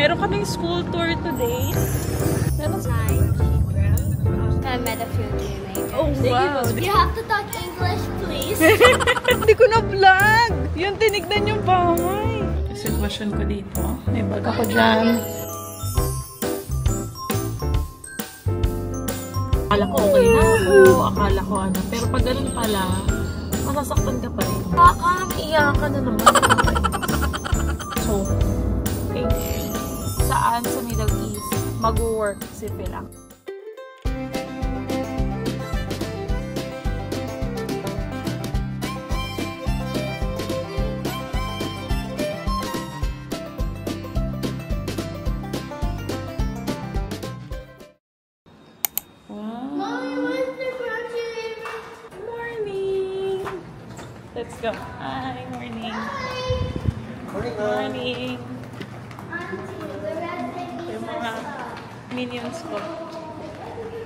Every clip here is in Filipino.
Meron kaming school tour today. Meron I met a few teenagers. Oh, wow. You have to talk English, please. Hindi ko na vlog. Yung tinignan yung bahay. Sitwasyon ko dito. May bag ako dyan. Akala ko okay na ako. Akala ko ano. Pero pag ganun pala, masasaktan ka pa rin. Baka iiyakan ka na naman. So, okay. Saan sa Middle East mag-work si Phila? Let's go. Hi, morning. Morning. Yung mga minions ko.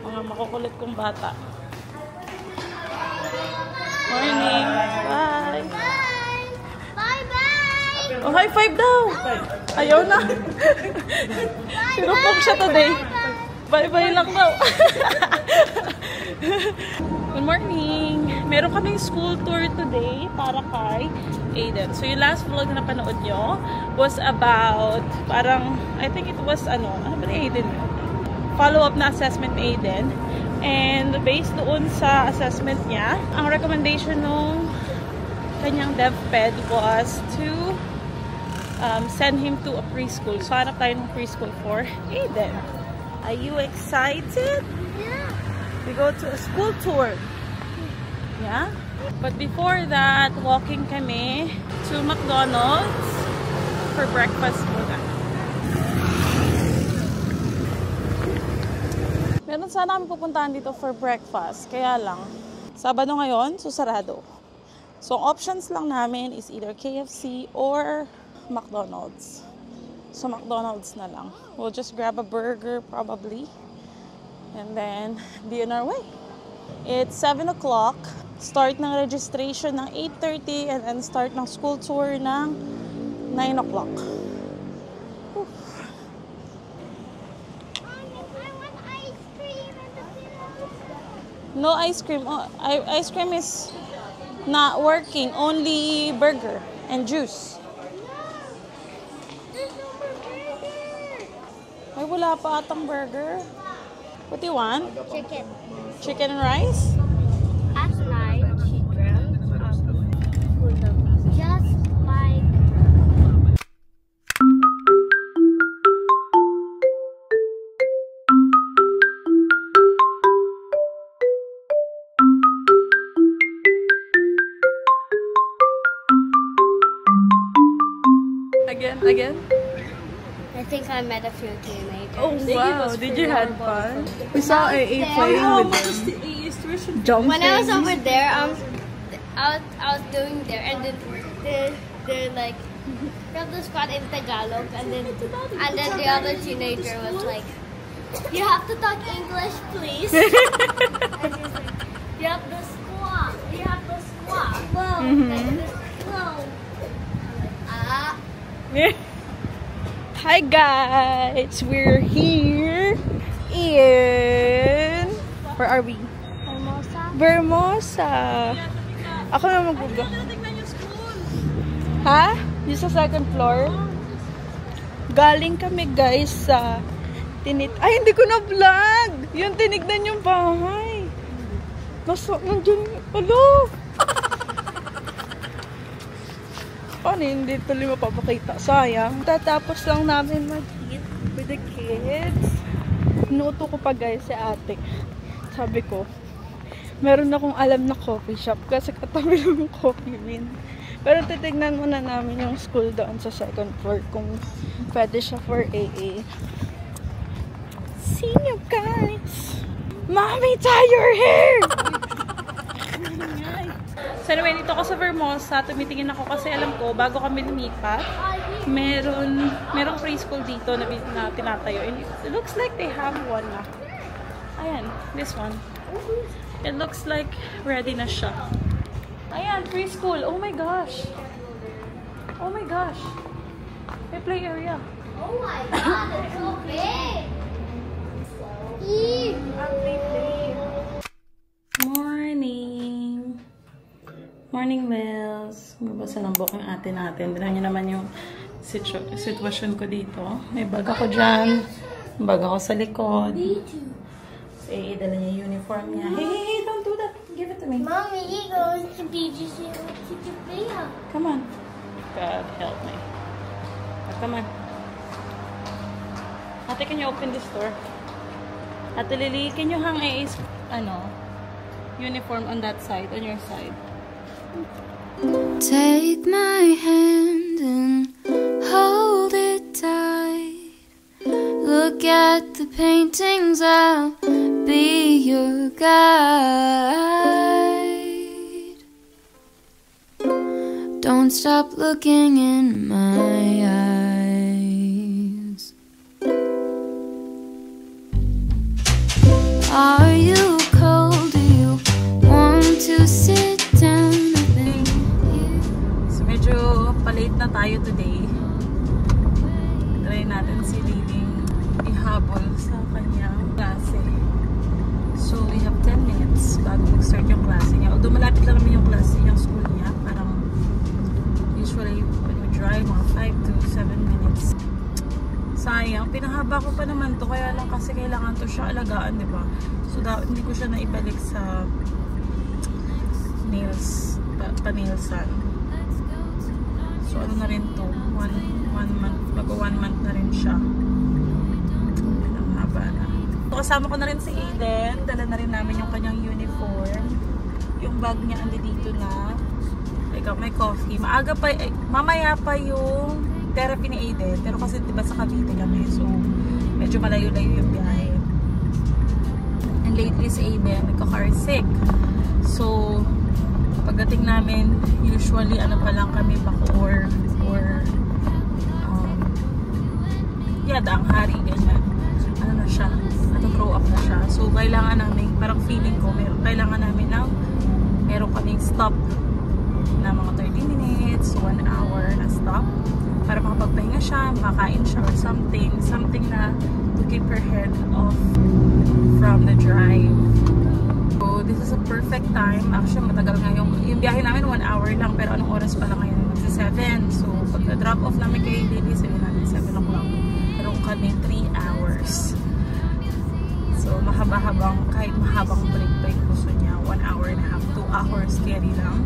Mga makukulit kong bata. Morning. Bye. Bye-bye. Oh, high five daw. Ayaw na. Sinupok siya today. Bye-bye lang daw. Good morning! Meron kaming school tour today para kay Aiden. So, yung last vlog na napanood nyo was about, parang, I think it was, ano ba ni Aiden? Follow-up na assessment ni Aiden. And based doon sa assessment niya, ang recommendation nung kanyang DevPed was to send him to a preschool. So, hanap tayo ng preschool for Aiden. Are you excited? Yeah. We go to a school tour. Yeah? But before that, walking kami to McDonald's for breakfast muna. Meron sana kami pupuntahan dito for breakfast. Kaya lang, Sabado ngayon, so sarado. So, options lang namin is either KFC or McDonald's. So, McDonald's na lang. We'll just grab a burger probably. And then, be on our way. It's 7 o'clock. Start ng registration ng 8:30 and then start ng school tour ng 9 o'clock. No ice cream. Oh, ice cream is not working. Only burger and juice. Ay, wala pa atang burger. What do you want? Chicken. Chicken and rice? Last night, she dreamt just like Again? I think I met a few teenagers. Oh, wow. Did you have fun? We saw AA playing with them. Jumping. When I was over there, I was doing there, and then they're like, we have the squad in Tagalog, and then the other teenager was like, you have to talk English, please. And he's like, you have the squad. You have the squad. Whoa. Whoa. Ah. Hi guys! We're here in... Where are we? Vermosa. Ako na mag-google. Ha? Yung sa second floor? Galing kami guys sa... Ay, hindi ko na vlog! Yung tinignan yung bahay. Nandiyan... Alo! Paano hindi tuloy mapapakita? Sayang. Tatapos lang namin mag-eat with the kids. Inuto ko pa guys si ate. Sabi ko, meron akong alam na coffee shop kasi katabi lang yung coffee bean. Pero titignan muna namin yung school doon sa second floor kung pwede siya for AA. See you guys! Mommy, tie your hair! So anyway, dito ako sa Vermosa, tumitingin ako kasi alam ko, bago kami lumipat, merong preschool dito na tinatayo. And it looks like they have one na. Ayan, this one. It looks like ready na siya. Ayan, preschool. Oh my gosh. Oh my gosh. May play area. Oh my God. morning, Lils. Mabasa ng book yung ate natin. Dala niyo naman yung sitwasyon ko dito. May bag ako dyan. Bag ako sa likod. Eh, dala niya yung uniform niya. Hey, don't do that. Give it to me. Mommy, you go to BGC. Come on. God help me. Come on. Ate, can you open this door? Ate Lily, can you hang a uniform on that side, on your side? Take my hand and hold it tight. Look at the paintings, I'll be your guide. Don't stop looking in my eyes. Are you cold? Do you want to sit down? So medyo palate na tayo today. Try natin si Liling ihabol sa kanyang klase. So we have 10 minutes bago mag-start yung klase niya. Although malapit lang naman yung klase, yung school niya. Parang usually when we drive mga 5 to 7 minutes. Sayang, pinahaba ko pa naman to, kaya lang kasi kailangan to siya alagaan, di ba? So hindi ko siya naibalik sa nails, pa-nailsan. So ano na rin to, one month, mag-1 month na rin siya. Ang haba na. So kasama ko na rin si Aiden, dala na rin namin yung kanyang uniform. Yung bag niya andi dito na. I got my coffee. Maaga pa, mamaya pa yung therapy ni Aiden, pero kasi diba sa Cavite kami, so medyo malayo-layo yung biyahe. And lately si Aiden nagka-car sick, so pagdating namin usually ano pa lang kami Bacoor or Daang Hari, ganyan. Ano na siya, grow up na siya, so kailangan namin, parang feeling ko kailangan namin meron kaming stop na mga 30 minutes, 1 hour na stop para makapagpahinga siya, makakain siya or something na to keep her head off from the drive. So this is a perfect time. Actually matagal nga yung biyahe namin 1 hour lang, pero anong oras pa lang ngayon? Magsa 7. So pag na-drop off namin kay Lily, sabi natin 7 o'clock. Pero kami 3 hours. So mahaba-habang, kahit mahabang break gusto niya, 1 hour and a half, 2 hours carry lang.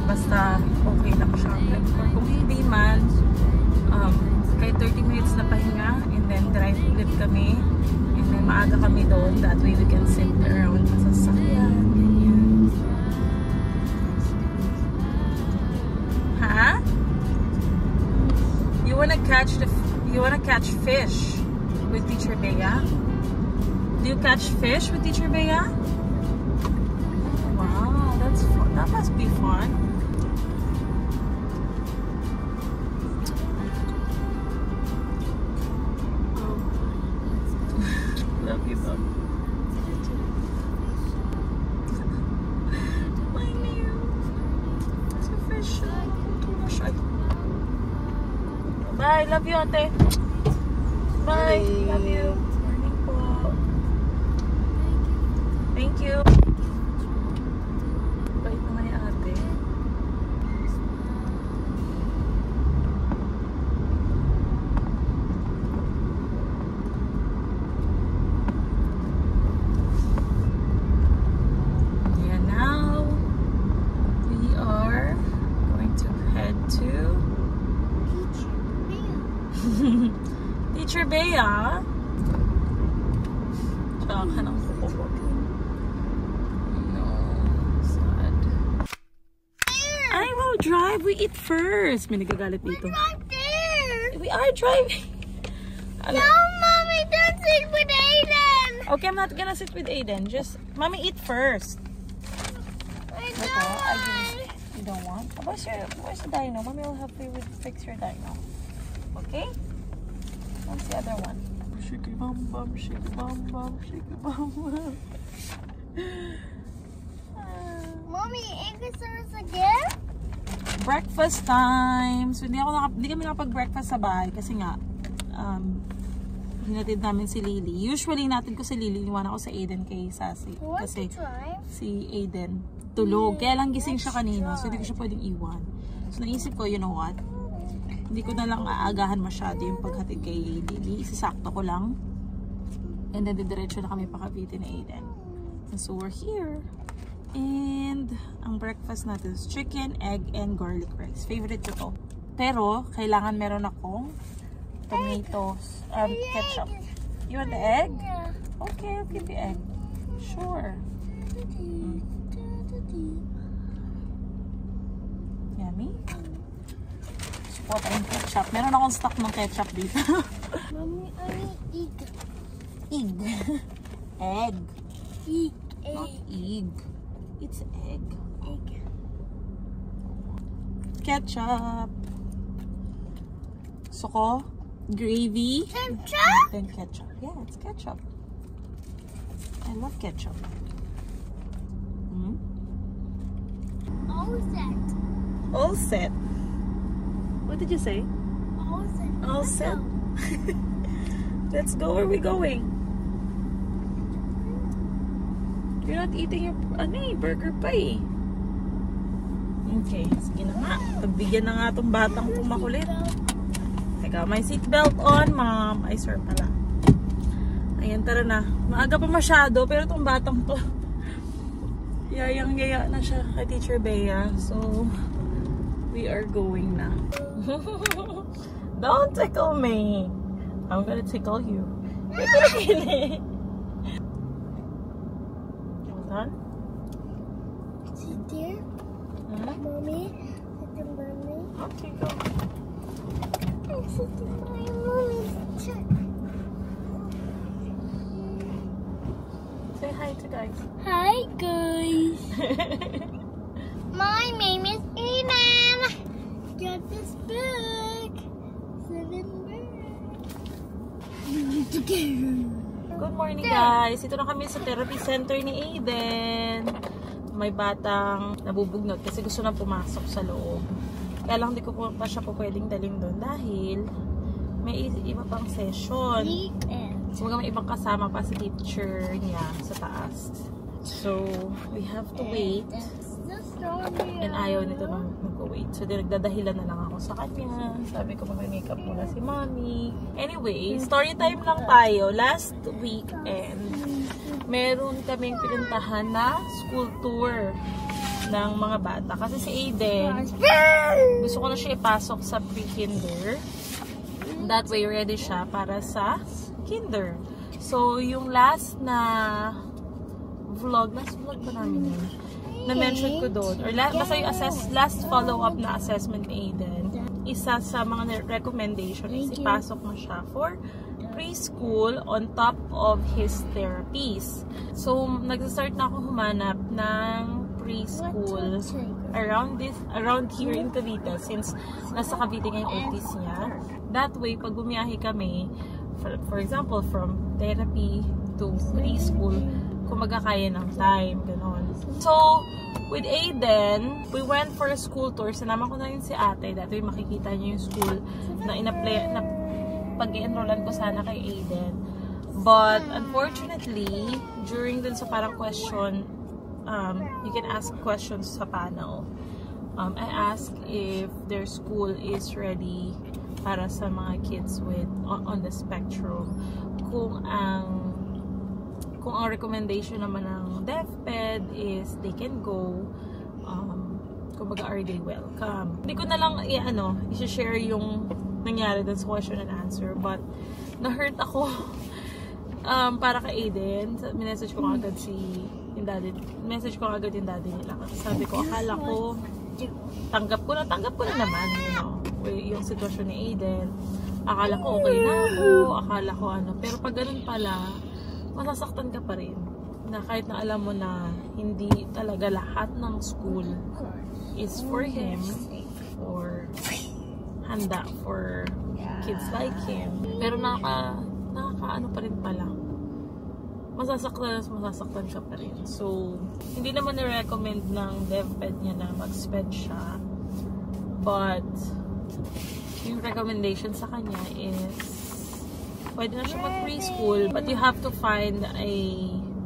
Basta okay lang siya. Or kung hindi man, kahit 30 minutes na pahinga, and then drive ulit kami, and then maaga kami doon, that way we can sit around sa sasakyan, ganyan. Ha? You wanna catch fish with Teacher Bea? Do you catch fish with Teacher Bea? Wow, that's fun. That must be fun. Love you, Bob. My new. It's a fish. Bye. Love you, ate. Bye. Love you. Morning po. Thank you. Bait naman ni ate. And now we are going to head to Teacher Bea. Tsaka ka ng kuko. No. Sad. I will drive. We eat first. May nagagalit dito. We're not there. We are driving. No, Mommy, don't sit with Aiden. Okay, I'm not gonna sit with Aiden. Just, Mommy, eat first. I Ito, don't. you don't want? Where's the dino? Mommy will help you fix your dino. Okay? What's the other one? Shiki bum bum, shiki bum bum, shiki bum bum. Mommy, Angus again? Breakfast time. So hindi kami nakapag-breakfast sa bahay kasi nga hinatid namin si Lily. Usually, natin ko si Lily, iniwan ako sa Aiden kay Sassy. Kasi si Aiden tulog. Kaya lang gising siya kanina, so hindi ko siya pwedeng iwan. So naisip ko, you know what? Hindi ko na lang aagahan masyado yung paghatid kay Lily. Isasakto ko lang. And then, didiretso na kami pa Cavite na Aiden. And so, we're here. And, ang breakfast natin is chicken, egg, and garlic rice. Favorite ko to. Pero, kailangan meron akong tomatoes, ketchup. You want the egg? Yeah. Okay, I'll give you egg. Sure. Yummy. Support ang ketchup. Meron akong stock ng ketchup dito. Mommy, I need egg. Egg. Egg. Egg. Not egg. It's egg. Egg. Ketchup. Suko. Gravy. Ketchup? Then ketchup. Yeah, it's ketchup. I love ketchup. All set. All set. What did you say? All set. All set. Let's go. Where are we going? You're not eating your burger pa eh. Okay, sige na nga. Pagbigyan na nga itong batang itong makulit. Teka, may seatbelt on, ma'am. Ay, sir pala. Ayan, tara na. Maaga pa masyado, pero itong batang to, yayang-yaya na siya kay Teacher Bea. So, we are going na. Don't tickle me. I'm gonna tickle you. Hold on. Sit there. Mommy. Sit there, mommy. Okay, go. I'm sitting by mommy's chair. Say hi to guys. Hi, guys. My name is Aiden. Got this book. 7 birds. Together. Good morning, guys. Ito na kami sa therapy center ni Aiden. May batang nabubugnot kasi gusto na pumasok sa loob. Kaya lang hindi ko pa siya po pwedeng dalhin doon dahil may iba pang session. So, may ibang kasama pa si teacher niya sa taas. So, we have to wait. And ayaw nito mag-wait. So, nagdadahilan na lang ako sa kanya. Sabi ko, mag-makeup muna si mommy. Anyway, story time lang tayo. Last weekend, meron kaming pinuntahan na school tour ng mga bata. Kasi si Aiden, gusto ko na siya ipasok sa pre-kinder. That way, ready siya para sa kinder. So, yung last vlog ba namin yun? Na-mention ko doon. Or basta yung last follow-up na assessment ni Aiden. Isa sa mga recommendation is ipasok mo siya for preschool on top of his therapies. So, nag-start na ako humanap ng preschool around here in Cavite since nasa Cavite nga yung OTs niya. That way, pag bumiyahe kami, for example, from therapy to preschool, kung magkakaya ng time, gano'n. So, with Aiden, we went for a school tour. Sinama ko na yun si ate. Dati makikita niyo yung school na pag-i-enrollan ko sana kay Aiden. But, unfortunately, during dun sa parang question, you can ask questions sa panel. I asked if their school is ready para sa mga kids with on the spectrum. Kung ang recommendation naman ng DepEd is they can go, kumbaga are they welcome. Hindi ko na lang i-share yung nangyari dun sa question and answer, but na-hurt ako para kay Aiden. Minessage ko agad yung daddy nila. Kasi sabi ko, akala ko tanggap ko na naman, yung sitwasyon ni Aiden. Akala ko okay na ako, akala ko pero pag ganun pala, masasaktan ka pa rin. Na kahit na alam mo na hindi talaga lahat ng school is for him or handa for kids like him. Pero nakaka pa rin pala. Masasaktan ka pa rin. So, hindi naman na-recommend ng DepEd niya na mag-sped siya. But, yung recommendation sa kanya is pwede na siya mag-preschool, but you have to find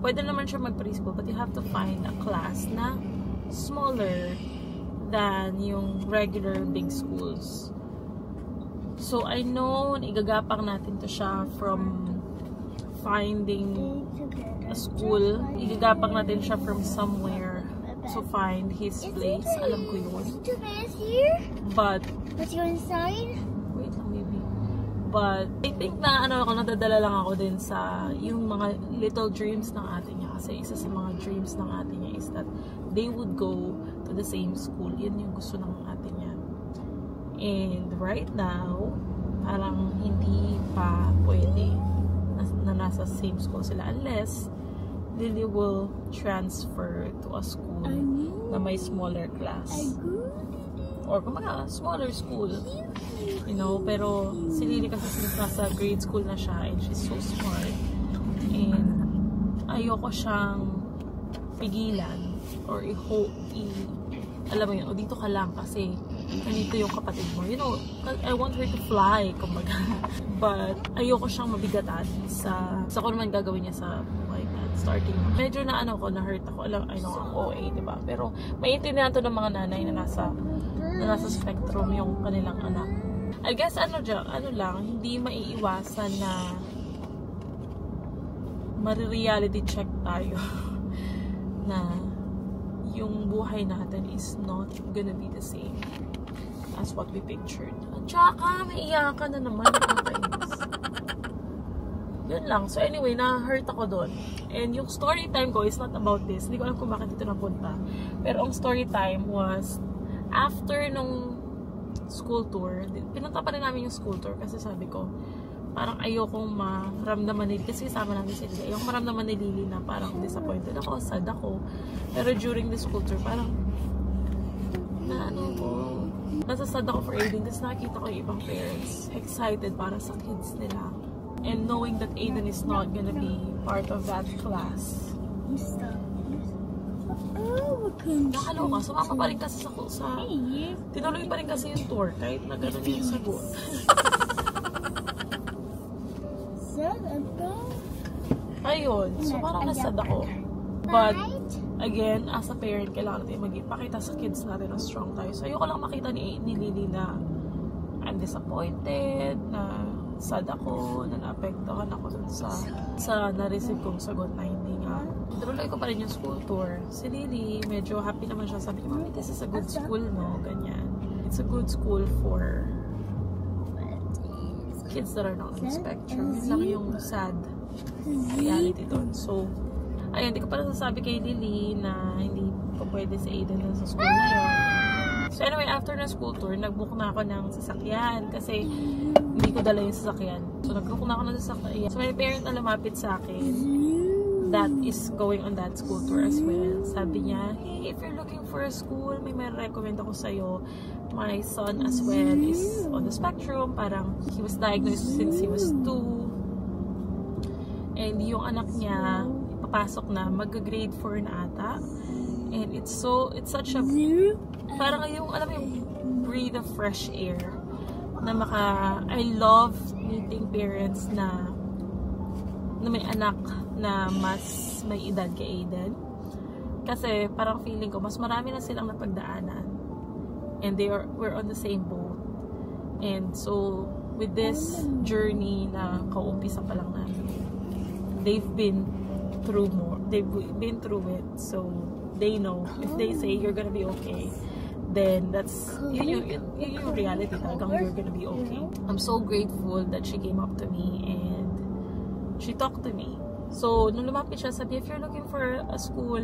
pwede naman siya mag-preschool, but you have to find a class na smaller than yung regular big schools. So, I know, igagapang natin to siya from finding a school. Igagapang natin siya from somewhere to find his place. Alam ko yun. But, let's go inside. Wait lang, maybe. But, I think na, nadadala lang ako din sa yung mga little dreams ng ate niya. Kasi isa sa mga dreams ng ate niya is that they would go to the same school. Yun yung gusto ng ate niya. And right now, parang hindi pa pwede na nasa same school sila unless Lily will transfer to a school na may smaller class. Or kumbaga, smaller school. You know, pero si Lily kasi since nasa grade school na siya and she's so smart. And ayoko siyang pigilan or alam mo yun, o dito ka lang kasi nandito yung kapatid mo. You know, I want her to fly, kumbaga. But ayoko siyang mabigatan sa kung naman gagawin niya sa buhay na starting. Medyo na na-hurt ako. I know, ang OA, diba? Pero maintindihan to ng mga nanay na nasa spectrum yung kanilang anak. I guess, hindi maiiwasan na mari-reality check tayo na yung buhay natin is not gonna be the same as what we pictured. At saka, may iyakan na naman. Yun lang. So anyway, na-hurt ako doon. And yung story time ko is not about this. Hindi ko alam kung bakit dito napunta. Pero ang story time was after nung school tour. Pinunta pa rin namin yung school tour kasi sabi ko, parang ayokong maramdaman ni Lily. Kasi kasama namin si Lily. Ayokong maramdaman ni Lily na parang disappointed ako, sad ako. Pero during the school tour, parang nasasad ako for Aiden kasi nakikita ko yung ibang parents excited para sa kids nila. And knowing that Aiden is not gonna be part of that class. Nakaloka, sumama pa rin kasi sa tinuloy pa rin kasi yung tour kahit na gano'n yung sagot. Ayun, so parang nasad ako. But again, as a parent, kailangan natin magpakita sa kids natin na strong tayo. So ayoko lang makita ni Lily na I'm disappointed, na sad ako, na naapektuhan ako dun sa na-receive kong sagot na hindi nga. Tuloy ko pa rin yung school tour. Si Lily, medyo happy naman siya. Sabi niya, Mami, this is a good school, no? Ganyan. It's a good school for kids that are not on the spectrum. Yun lang yung sad reality doon. So, ayun, hindi ko pa nasasabi kay Lily na hindi pa pwede si Aiden sa school na yun. So anyway, after na school tour, nag-book na ako ng sasakyan kasi hindi ko dala yung sasakyan. So nag-book na ako ng sasakyan. So may parent na lumapit sa akin that is going on that school tour as well. Sabi niya, hey, if you're looking for a school, may recommend ako sa'yo. My son as well is on the spectrum. Parang he was diagnosed since he was 2. And yung anak niya, papasok na, mag-grade 4 na ata. And it's such a, parang yung, alam mo yung breathe of fresh air. Na I love meeting parents na may anak na mas may edad kay Aiden. Kasi parang feeling ko, mas marami na silang napagdaanan. And we're on the same boat. And so, with this journey na kaumpisa pa lang namin, they've been through more. They've been through it. So, they know. If they say you're gonna be okay, then that's yung reality talagang you're gonna be okay. I'm so grateful that she came up to me and she talked to me. So, nung lumapit siya, sabi, if you're looking for a school,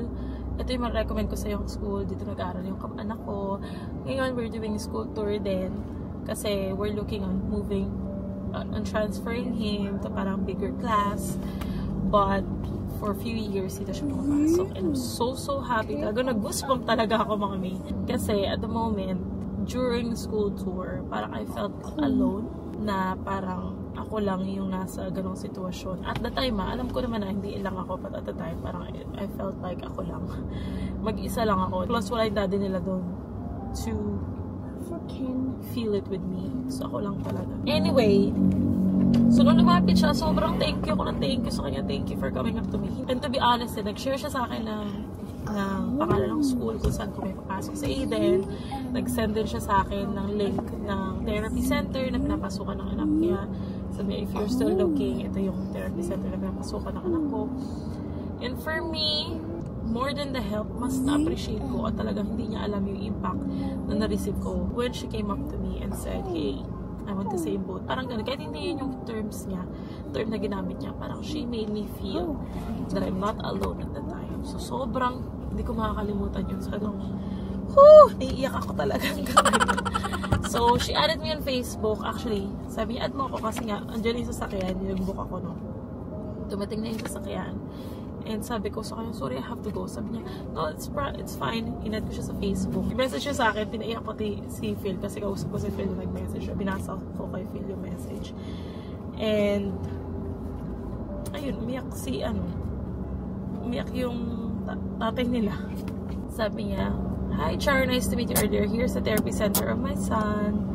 ito yung ma-recommend ko sa yung school. Dito nag-aaral yung anak ko. Ngayon, we're doing school tour din. Kasi we're looking on moving, on transferring him to parang bigger class. But, for a few years, dito siya pumapasok. And I'm so happy. Talaga, nag-goosebump talaga ako, mga mi. Kasi, at the moment, during school tour, parang I felt alone. Na parang ako lang yung nasa ganong sitwasyon. At the time, alam ko naman na hindi lang ako, but at the time, parang I felt like ako lang. Mag-isa lang ako. Plus, wala yung daddy nila doon to feel it with me. So, ako lang talaga. Anyway, So, nung lumapit siya, sobrang thank you sa kanya. Thank you for coming up to me. And to be honest, nag-share siya sa akin ng pangalan ng school kung saan ko may papasok sa Aiden. Nag-send din siya sa akin ng link ng therapy center na pinapasukan ng anak niya. Sabi, if you're still looking, ito yung therapy center na pinapasukan ng anak ko. And for me, more than the help, mas na-appreciate ko at talagang hindi niya alam yung impact na na-receive ko when she came up to me and said, hey, I want the same boat. Parang gano'n. Kahit hindi yun yung term na ginamit niya. Parang she made me feel that I'm not alone at the time. So, sobrang hindi ko makakalimutan yun. So, naiiyak ako talaga. So, she added me on Facebook. Actually, sabi niya, add mo ako kasi nga, andyan yung sasakyan. Nilagbook ako, no? Dumating na yung sasakyan. And sabi ko sa kanya, sorry, I have to go. Sabi niya, no, it's fine. Inad ko siya sa Facebook. I-message siya sa akin, pinaiyak pati si Phil kasi kausap ko si Phil na nag-message. Binasa ko kay Phil yung message. And, ayun, umiyak yung tatay nila. Sabi niya, hi, Char, nice to meet you earlier. Here's the therapy center of my son.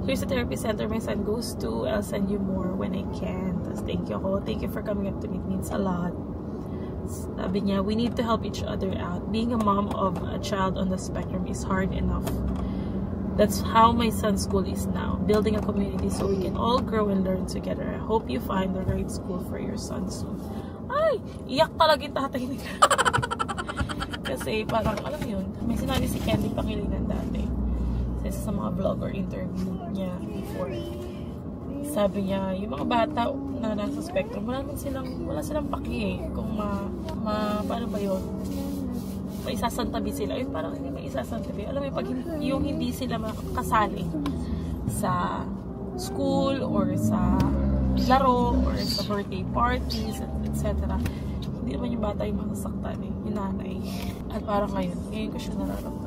Here's the therapy center my son goes to. I'll send you more when I can. Tapos, thank you ako. Thank you for coming up to me. It means a lot. Sabi niya, we need to help each other out. Being a mom of a child on the spectrum is hard enough. That's how my son's school is now. Building a community so we can all grow and learn together. I hope you find the right school for your son soon. Ay! Iyak talaga yung tatay nila. Kasi parang, alam yun, may sinabi si Candy Pangilinan dati. Sa mga vlog or interview niya before. Sabi niya, yung mga bata na nasa spectrum, wala silang paki eh. Kung paano ba yun? May isasantabi sila. Yung parang hindi may isasantabi. Alam mo, pag yung hindi sila makasali sa school or sa laro or sa birthday parties, etc. Hindi naman yung bata yung masasaktan eh. Yung nanay. At parang ngayon ko siya nararamdaman.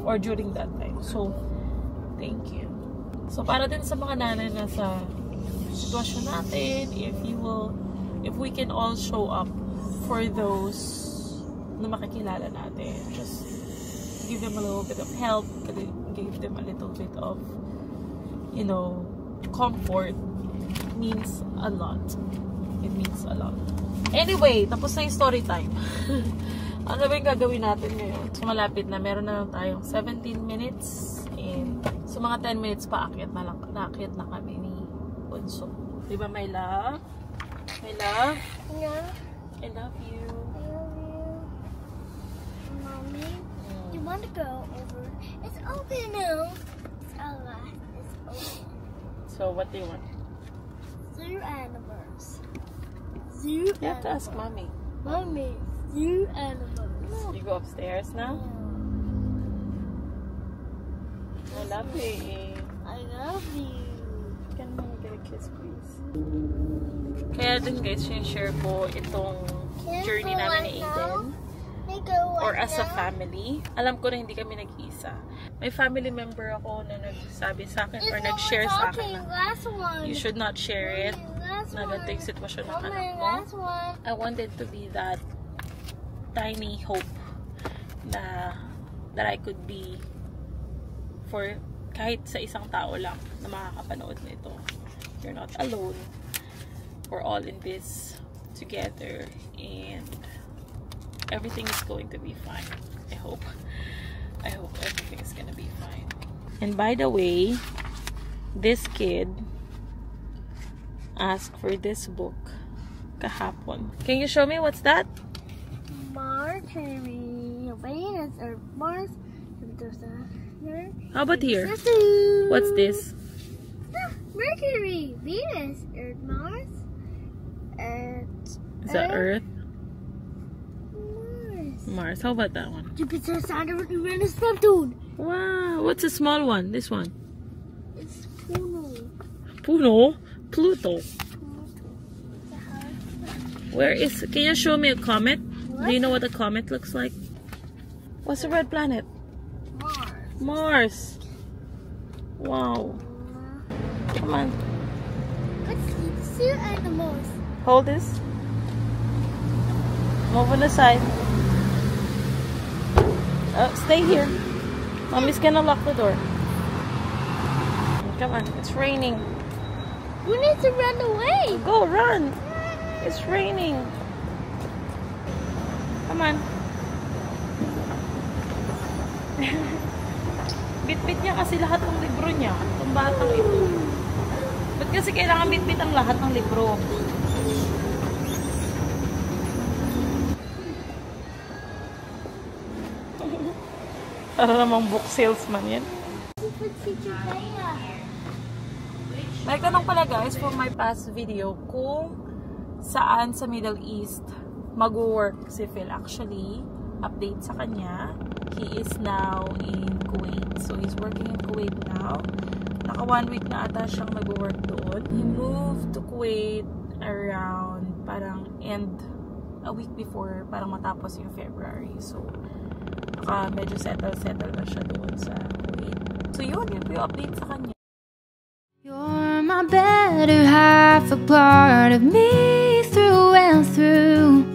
Or during that time. So, thank you. So, para din sa mga nanay na sa sitwasyon natin, if we can all show up for those na makikilala natin, just give them a little bit of help, give them a little bit of, comfort, means a lot. It means a lot. Anyway, tapos na yung story time. Ano ba yung gagawin natin ngayon? So, malapit na. Meron na lang tayong 17 minutes. And so, mga 10 minutes pa, naakyat na kami ni Bunso. Diba, my love? My love? Yeah. I love you. I love you. Mommy, you want to go over? It's open now. It's alright. It's open. So, what do you want? Zoo animals. Zoo You have to ask Mommy. Mommy, zoo animals. You go upstairs now? I love you. I love you. Can Mommy get a kiss, please? Kaya dun guys, share ko itong journey namin ni Aiden. Or as a family. Alam ko na hindi kami nag-iisa. May family member ako na nagsabi sa akin or nag-share sa akin na you should not share it. Na ganito yung sitwasyon ng anak mo. I wanted to be that tiny hope that I could be for kahit sa isang tao lang na makakapanood nito. You're not alone. We're all in this together and everything is going to be fine. I hope everything is gonna be fine. And by the way, this kid asked for this book kahapon. Can you show me what's that? Mercury, Venus, or Mars. How about here? What's this? Mercury, Venus, Earth, Mars, Earth. Is that Earth? Mars. Mars. How about that one? Jupiter, Saturn, Uranus, Neptune. Wow. What's the small one? This one? It's Pluto. Pluto? Pluto. Where is... Can you show me a comet? What? Do you know what a comet looks like? What's the red planet? Mars. Mars. Wow. Come on. Let's see the zoo animals. Hold this. Move on the side. Stay here. Mommy's gonna lock the door. Come on. It's raining. We need to run away. Go, run. It's raining. Come on. Bit-bit niya kasi lahat ng libro niya. Itong batang ito. Ba't kasi kailangan bit-bit ang lahat ng libro? Para namang book salesman yan. May tanong pala guys for my past video kung saan sa Middle East mag-work si Phil. Actually, update sa kanya. He is now in Kuwait. So, he's working in Kuwait now. Naka 1 week na ata siyang mag-work doon. He moved to Kuwait around parang a week before parang matapos yung February. So, medyo settle na siya doon sa Kuwait. So, yun yung update sa kanya. You're my better half, a part of me through and through.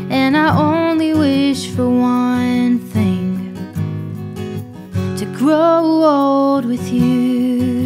And I only wish for one thing, to grow old with you.